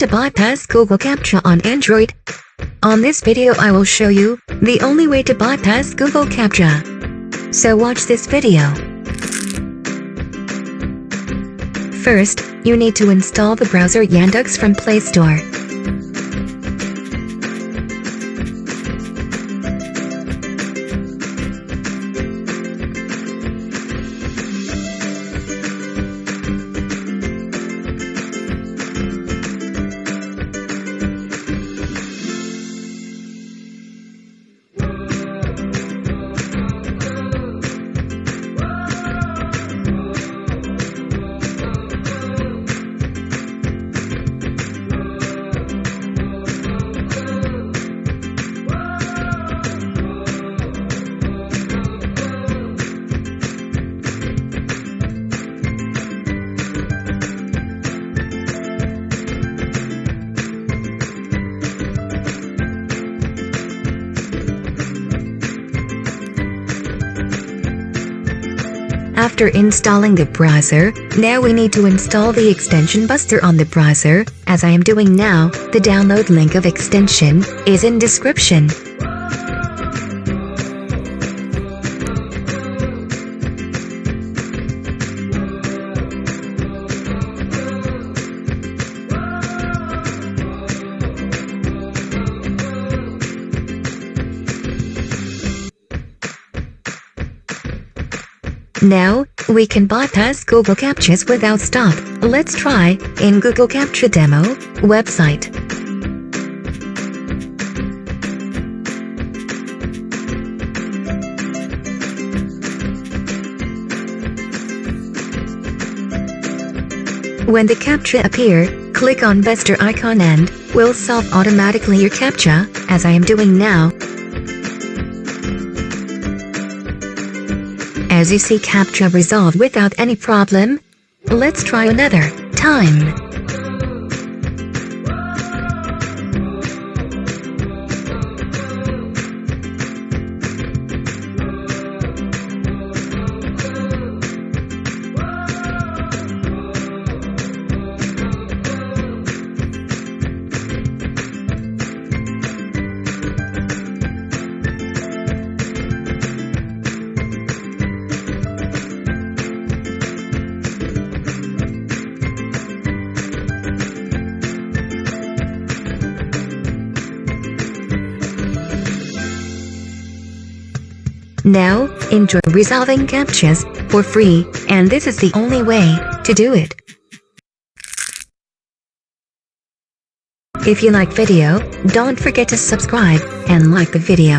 to bypass Google Captcha on Android. On this video I will show you the only way to bypass Google Captcha. So watch this video. First, you need to install the browser Yandex from Play Store. After installing the browser, now we need to install the extension Buster on the browser, as I am doing now. The download link of extension is in description. Now, we can bypass Google Captchas without stop. Let's try in Google Captcha demo website. When the Captcha appear, click on Buster icon and will solve automatically your Captcha, as I am doing now. As you see, Captcha resolved without any problem. Let's try another time. Now, enjoy resolving Captchas for free, and this is the only way to do it. If you like video, don't forget to subscribe and like the video.